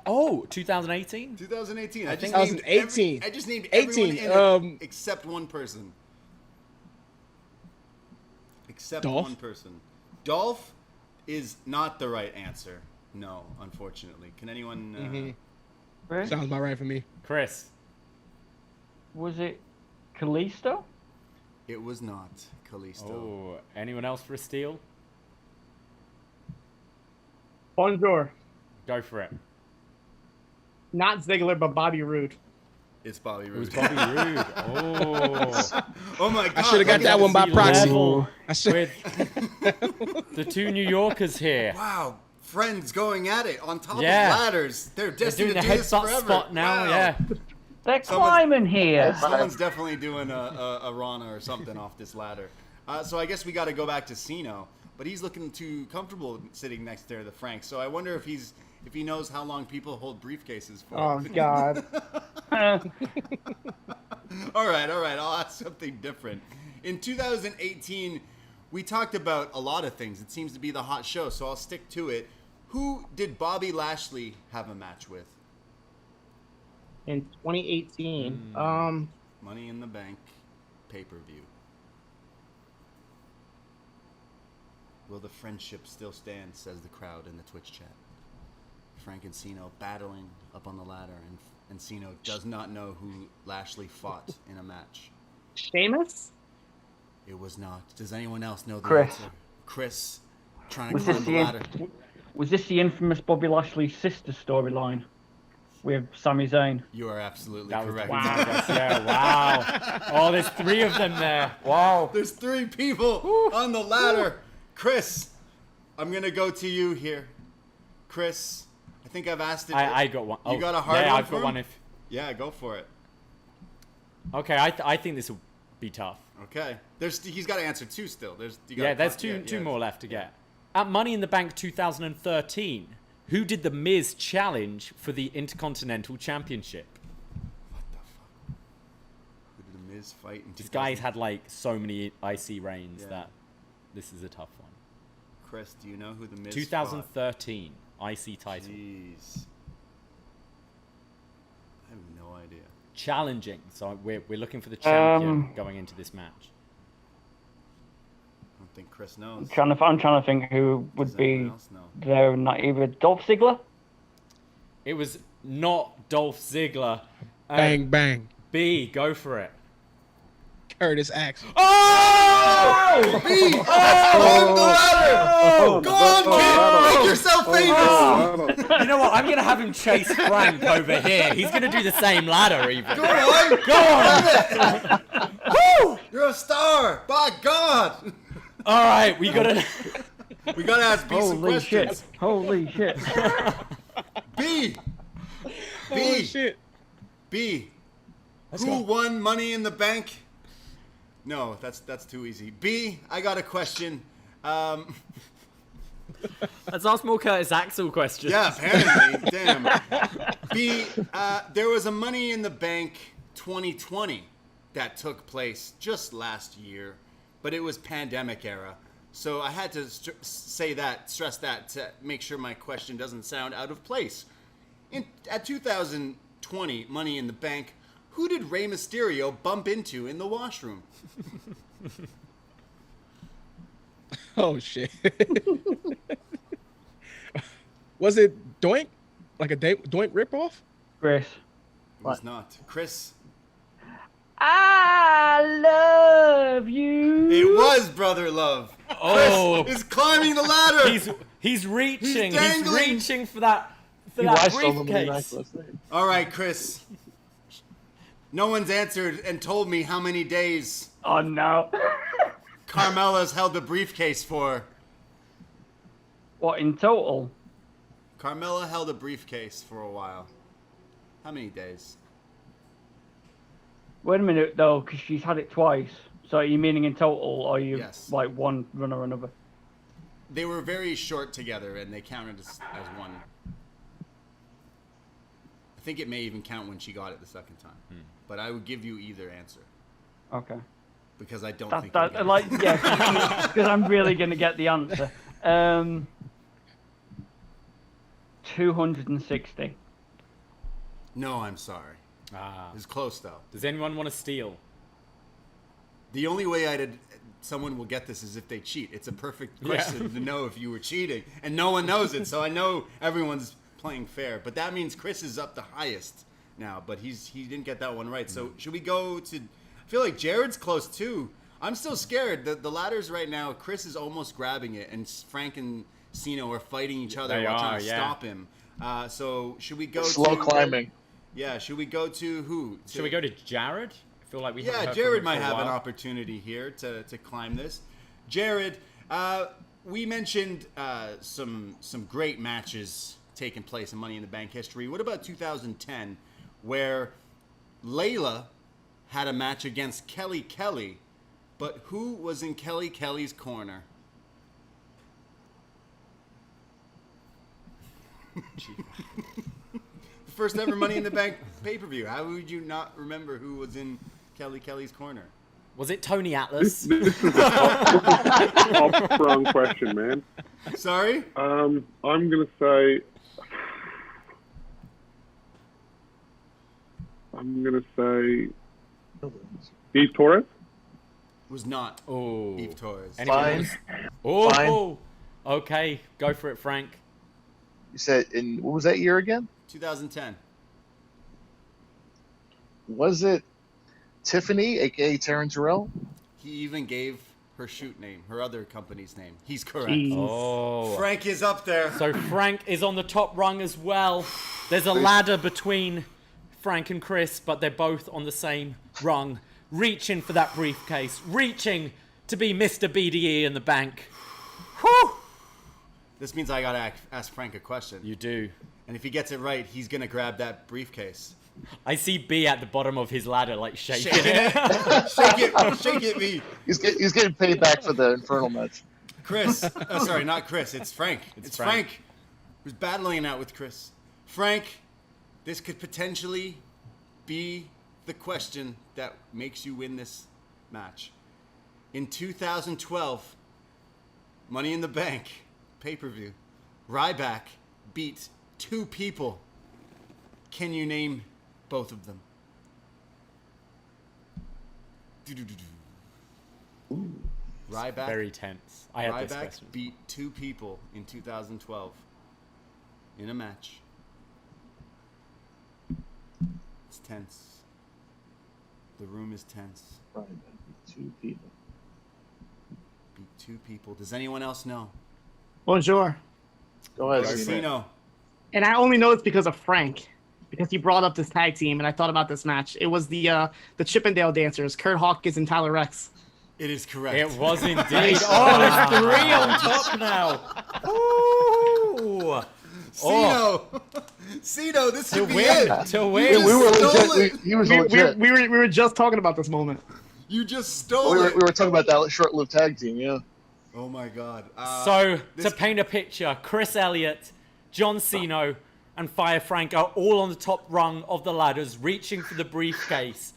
Oh, 2018? 2018. I just 2018. named I just named 18, everyone in it except one person. Except Dolph? one person. Dolph is not the right answer. No, unfortunately. Can anyone... Chris? Sounds about right for me. Chris. Was it Kalisto? It was not Kalisto. Oh, anyone else for a steal? Bonjour. Go for it. Not Ziggler, but Bobby Roode. It's Bobby It was Roode. Bobby Roode. Oh. Oh my god. I should have got look that at one by this. proxy. Level I should. with the two New Yorkers here. Wow. Friends going at it on top Yeah. of ladders. They're They're destined doing to the do this headbutt forever. spot now, Wow. yeah. They're Someone's- climbing here. Someone's definitely doing a Rana or something off this ladder. So I guess we got to go back to Sino, but he's looking too comfortable sitting next there to Frank. So I wonder if he knows how long people hold briefcases for. Oh God. All right. I'll ask something different. In 2018, we talked about a lot of things. It seems to be the hot show, so I'll stick to it. Who did Bobby Lashley have a match with? In 2018, Money in the Bank pay-per-view. Will the friendship still stand, says the crowd in the Twitch chat. Frank and Sino battling up on the ladder, and Sino does not know who Lashley fought in a match. Sheamus. It was not. Does anyone else know the Chris. answer? Chris, trying to Was climb this the ladder. Was this the infamous Bobby Lashley sister storyline with Sami Zayn? You are absolutely That was correct. wow. Yeah, wow. Oh, there's 3 of them there. Wow. There's 3 people on the ladder. Chris, I'm going to go to you here. Chris, I think I've asked it. I got one. You got a hard yeah, one I've for got him? one if... Yeah, go for it. Okay, I think this will be tough. Okay. He's got to answer 2 still. There's two more left to get. At Money in the Bank 2013, who did The Miz challenge for the Intercontinental Championship? What the fuck? Who did the Miz fight in This guy's had like so many IC reigns that this is a tough one. Chris, do you know who the Miz 2013 IC title. Jeez. I have no idea. Challenging. So we're looking for the champion going into this match. I don't think Chris knows. I'm trying to think who would Does be anyone else know? there. Not either Dolph Ziggler. It was not Dolph Ziggler. Bang, bang. B, go for it. Curtis Axel. Oh! B! Climb the ladder! Go on, kid! Make yourself famous! You know what? I'm going to have him chase Frank over here. He's going to do the same ladder even. Go on! Go on! Woo! You're a star! By God! All right, we got to... We gotta ask B some Holy questions. shit! Holy shit! B! Oh, shit. B! Let's Who go. won Money in the Bank? No, that's too easy. B, I got a question. Let's ask more Curtis Axel questions. Yeah, apparently. Damn. B, there was a Money in the Bank 2020 that took place just last year, but it was pandemic era. So I had to stress that to make sure my question doesn't sound out of place. At 2020 Money in the Bank, who did Rey Mysterio bump into in the washroom? Oh, shit. Was it Doink? Like a Doink ripoff? Chris. It was not. Chris? I love you. It was Brother Love. Oh, Chris is climbing the ladder. he's reaching. He's dangling. reaching for that He was on the Money briefcase. Bank last night. All right, Chris. No one's answered and told me how many days Oh no. Carmella's held the briefcase for. What in total? Carmella held a briefcase for a while. How many days? Wait a minute though, because she's had it twice. So are you meaning in total, or are you Yes. like one run or another? They were very short together, and they counted as one. I think it may even count when she got it the second time. But I would give you either answer Okay. because I don't think. That you'll get like it. yeah, because I'm really gonna get the answer. 260. No, I'm sorry. Ah. It was close though. Does anyone want to steal? The only way someone will get this is if they cheat. It's a perfect question to know if you were cheating, and no one knows it. So I know everyone's playing fair, but that means Chris is up the highest now. But he didn't get that one right. So should we go to? I feel like Jared's close too. I'm still scared. The ladders right now. Chris is almost grabbing it, and Frank and Cino are fighting each other They while are, trying to yeah. stop him. So should we go Slow to climbing. Yeah, should we go to who? Should we go to Jared? I feel like we haven't Yeah, heard Jared from him might for a have an while. opportunity here to climb this. Jared, we mentioned some great matches taking place in Money in the Bank history. What about 2010, where Layla had a match against Kelly Kelly, but who was in Kelly Kelly's corner? First ever Money in the Bank pay-per-view. How would you not remember who was in Kelly Kelly's corner? Was it Tony Atlas? This is a top-sprung question, man. Sorry? I'm gonna say Steve Torres. Was not Oh. Eve Torres. Anyone Fine. else? Oh. Fine. Okay, go for it, Frank. You said in what was that year again? 2010. Was it Tiffany, aka Taryn Terrell? He even gave her shoot name, her other company's name. He's correct. Jeez. Oh. Frank is up there. So Frank is on the top rung as well. There's a ladder between Frank and Chris, but they're both on the same rung, reaching for that briefcase, reaching to be Mr. BDE in the bank. Whew! This means I gotta ask Frank a question. You do. And if he gets it right, he's gonna grab that briefcase. I see B at the bottom of his ladder, like shaking Shake it. Shake it, me. He's getting paid back for the Infernal match. Chris. Oh, sorry, not Chris. It's Frank. It's Frank. Who's battling it out with Chris. Frank, this could potentially be the question that makes you win this match. In 2012, Money in the Bank pay-per-view, Ryback beat 2 people. Can you name both of them? Ryback. Very tense. I had this Ryback question. beat 2 people in 2012 in a match. It's tense. The room is tense. Right, 2 people. Beat 2 people. Does anyone else know? Bonjour. Go ahead, Garcino. And I only know it's because of Frank, because he brought up this tag team, and I thought about this match. It was the Chippendale dancers, Kurt Hawkins and Tyler Rex. It is correct. It was indeed. Oh, it's 3 on top now. Ooh. Cino. Cino, this To should be win. it. To You win. just We were stole legit. it. He was We legit. were just talking about this moment. You just stole We it. were talking about that short-lived tag team, yeah. Oh my God. So, this- to paint a picture, Chris Elliott, John Cena, and Fire Frank are all on the top rung of the ladders, reaching for the briefcase.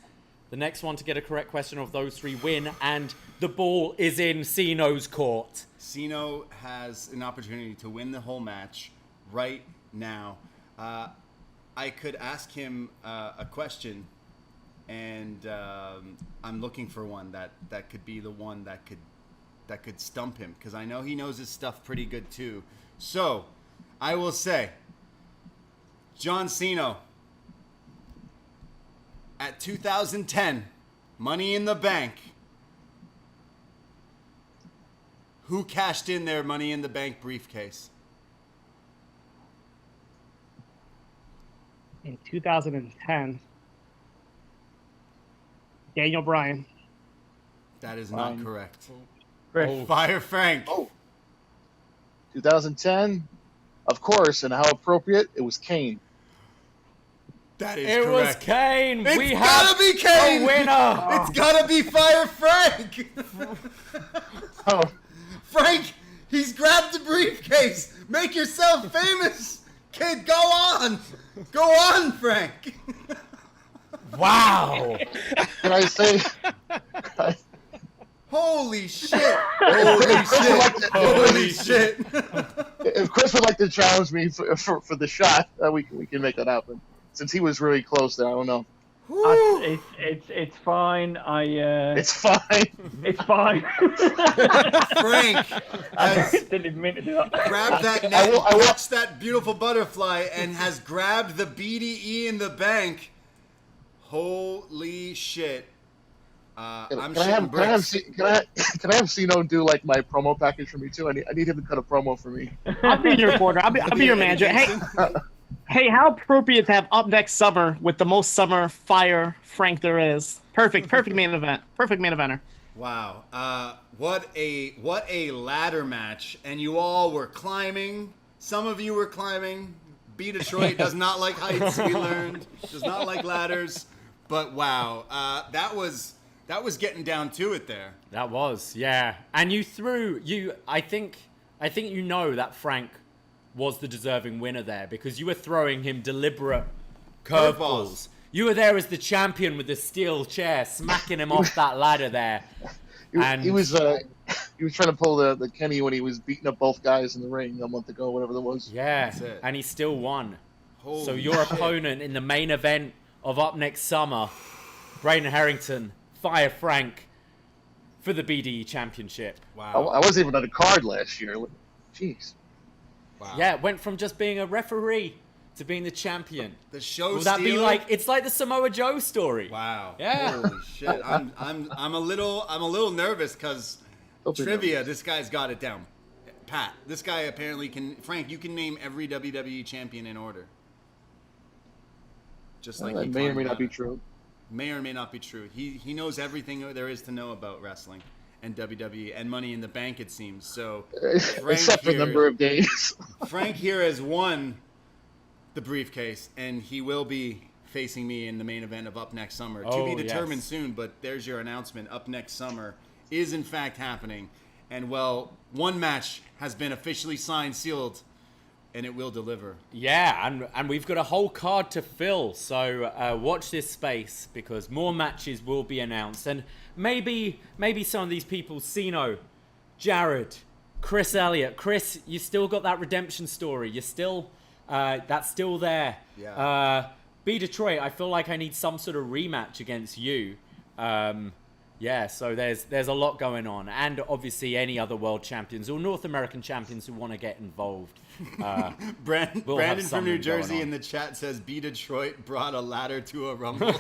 The next one to get a correct question of those 3 win, and the ball is in Ceno's court. Cino has an opportunity to win the whole match right now. I could ask him a question, and I'm looking for one that could be the one that could stump him, because I know he knows his stuff pretty good too. So I will say, John Cena, at 2010 Money in the Bank, who cashed in their Money in the Bank briefcase? In 2010, Daniel Bryan. That is not correct. Chris. Fire Frank. Oh. 2010, of course, and how appropriate, it was Kane. That is It was correct. Kane. It's We gotta have be Kane. a winner. It's gotta be Fire Frank. Oh, Frank, he's grabbed the briefcase. Make yourself famous, kid. Go on. Go on, Frank. Wow. can I say? Holy shit. Holy shit. Holy shit. If Chris would like to challenge me for the shot, we can make that happen. Since he was really close there, I don't know. It's fine. It's fine. It's fine. Frank has Didn't mean to do that. grabbed that net, I will- catch that beautiful butterfly, and has grabbed the BDE in the bank. Holy shit. I'm shitting bricks. Can I have Cino do like my promo package for me too? I need him to cut a promo for me. I'll be your reporter. I'll be your manager. Hey, how appropriate to have Up Next Summer with the most summer fire Frank there is. Perfect main event. Perfect main eventer. Wow. What a ladder match. And you all were climbing. Some of you were climbing. B Detroit does not like heights, we learned. Does not like ladders. But wow. That was getting down to it there. That was, yeah. And I think you know that Frank was the deserving winner there, because you were throwing him deliberate curveballs. You were there as the champion with the steel chair, smacking him off that ladder there. He was trying to pull the Kenny when he was beating up both guys in the ring a month ago, whatever that was. Yeah, That's it. and he still won. Holy So your shit. opponent in the main event of Up Next Summer, Braden Harrington, Fire Frank, for the BDE Championship. Wow. I wasn't even on the card last year. Jeez. Wow. Yeah, it went from just being a referee to being the champion. The show Will that be stealer? like? It's like the Samoa Joe story. Wow. Yeah. Holy shit. I'm a little nervous because trivia. This guy's got it down. Pat. This guy apparently can. Frank, you can name every WWE champion in order. Just like That may or may not be true. May or may not be true. He knows everything there is to know about wrestling and WWE and Money in the Bank, it seems. So Frank Except for here, number of days. Frank here has won the briefcase, and he will be facing me in the main event of Up Next Summer. To be determined soon, but there's your announcement. Up Next Summer is in fact happening. And well, one match has been officially signed, sealed, and it will deliver. Yeah, and we've got a whole card to fill, so watch this space because more matches will be announced, and maybe some of these people, Cino, Jared, Chris Elliott. Chris, you still got that redemption story. You're still, that's still there. Yeah. B Detroit, I feel like I need some sort of rematch against you. Yeah, so there's a lot going on, and obviously any other world champions or North American champions who want to get involved. Brandon from New Jersey in the chat says B Detroit brought a ladder to a Rumble. He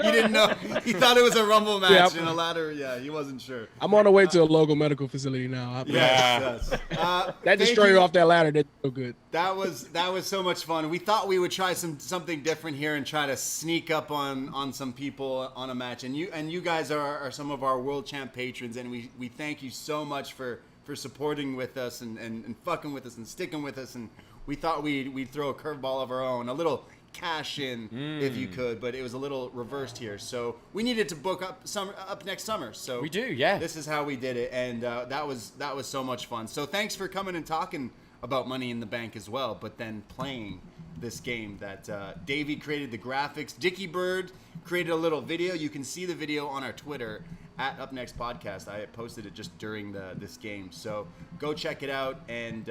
didn't know. He thought it was a Rumble match and a ladder. Yeah, he wasn't sure. I'm on the way to a local medical facility now. Yes. That destroyer off that ladder did so good. That was so much fun. We thought we would try something different here and try to sneak up on some people on a match. And you guys are some of our world champ patrons, and we thank you so much for supporting with us and fucking with us and sticking with us. And we thought we'd throw a curveball of our own, a little cash in if you could, but it was a little reversed here. So we needed to book up next summer. So we do, yeah. This is how we did it, and that was so much fun. So thanks for coming and talking about Money in the Bank as well, but then playing this game that Davey created the graphics. Dickie Bird created a little video. You can see the video on our Twitter at Up Next Podcast. I posted it just during this game, so go check it out. And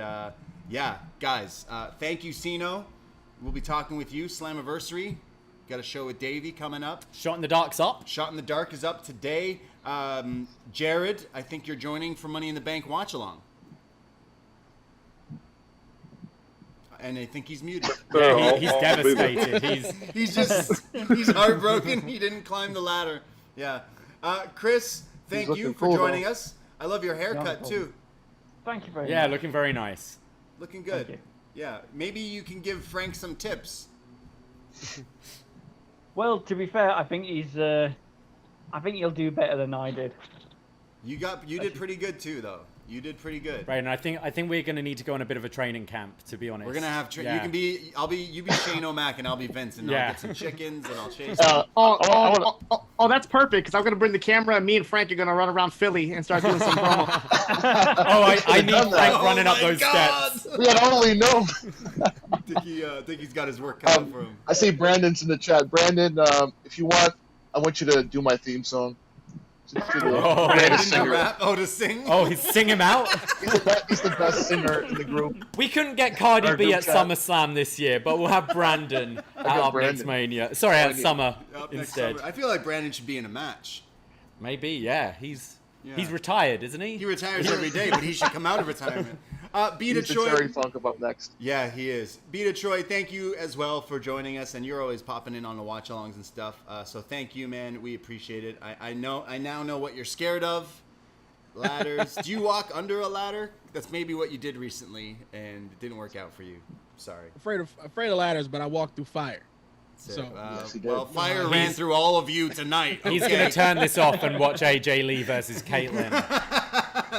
yeah, guys, thank you, Cino. We'll be talking with you. Slammiversary. Got a show with Davey coming up. Shot in the Dark's up. Shot in the Dark is up today. Jared, I think you're joining for Money in the Bank watch along. And I think he's muted. Yeah, he's devastated. He's heartbroken. He didn't climb the ladder. Yeah. Chris, thank you for joining us. I love your haircut too. Thank you very much. Yeah, looking very nice. Looking good. Thank you. Yeah. Maybe you can give Frank some tips. Well, to be fair, I think he'll do better than I did. You did pretty good too, though. You did pretty good. Right, and I think we're going to need to go on a bit of a training camp, to be honest. We're gonna have you can be you be Shane O'Mac and I'll be Vince, and I'll get some chickens and I'll chase. Oh, that's perfect because I'm gonna bring the camera and me and Frank are gonna run around Philly and start doing some promo. I need Frank running up those steps. We had only known. Dickie's got his work cut out for him. I see Brandon's in the chat. Brandon, if you want, I want you to do my theme song. Brandon to rap? Oh, to sing? Oh, he's sing him out? He's the best singer in the group. We couldn't get Cardi B at Summerslam this year, but we'll have Brandon at Up Next Mania. Sorry, at Summer instead. Summer. I feel like Brandon should be in a match. Maybe, yeah. He's retired, isn't he? He retires every day, but he should come out of retirement. B He's Detroit. Terry Funk up next. Yeah, he is. B Detroit, thank you as well for joining us, and you're always popping in on the watch-alongs and stuff. So thank you, man. We appreciate it. I now know what you're scared of. Ladders. Do you walk under a ladder? That's maybe what you did recently, and it didn't work out for you. Sorry. Afraid of ladders, but I walked through fire. So fire ran through all of you tonight. He's going to turn this off and watch AJ Lee versus Caitlyn.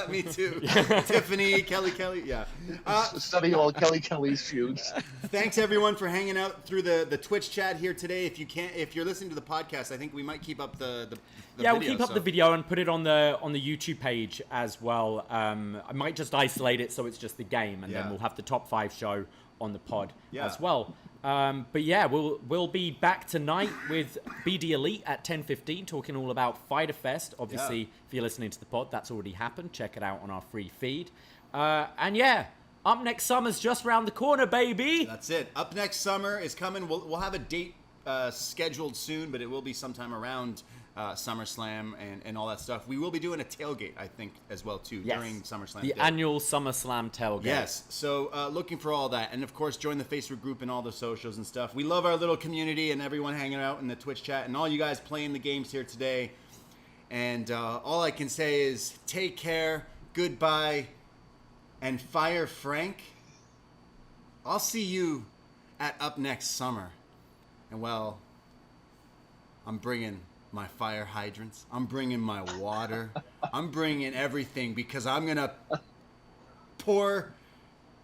Me too. Tiffany, Kelly, yeah. Study all Kelly's feuds. Thanks everyone for hanging out through the Twitch chat here today. If you're listening to the podcast, I think we might keep up the video. We'll keep up the video and put it on the YouTube page as well. I might just isolate it so it's just the game, and then we'll have the top 5 show on the pod as well. But yeah, we'll be back tonight with BD Elite at 10:15, talking all about Fighter Fest. Obviously, if you're listening to the pod, that's already happened. Check it out on our free feed. And yeah, Up Next Summer's just around the corner, baby. That's it. Up Next Summer is coming. We'll have a date scheduled soon, but it will be sometime around SummerSlam and all that stuff. We will be doing a tailgate, I think, as well too during SummerSlam. The annual SummerSlam tailgate. Yes. So looking for all that, and of course join the Facebook group and all the socials and stuff. We love our little community and everyone hanging out in the Twitch chat and all you guys playing the games here today. And all I can say is take care, goodbye, and fire Frank. I'll see you at Up Next Summer. And well, I'm bringing my fire hydrants. I'm bringing my water. I'm bringing everything because I'm going to pour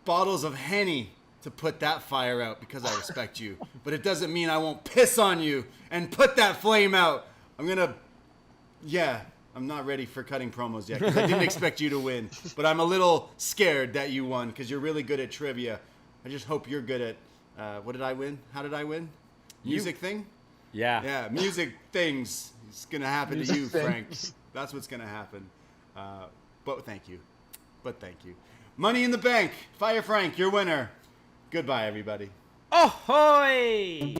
bottles of Henny to put that fire out because I respect you. But it doesn't mean I won't piss on you and put that flame out. I'm going to, I'm not ready for cutting promos yet because I didn't expect you to win. But I'm a little scared that you won because you're really good at trivia. I just hope you're good at, what did I win? How did I win? Music thing? Yeah, music things. It's going to happen to you, Frank. That's what's going to happen. But thank you. Money in the Bank. Fire Frank, your winner. Goodbye, everybody. Ahoy!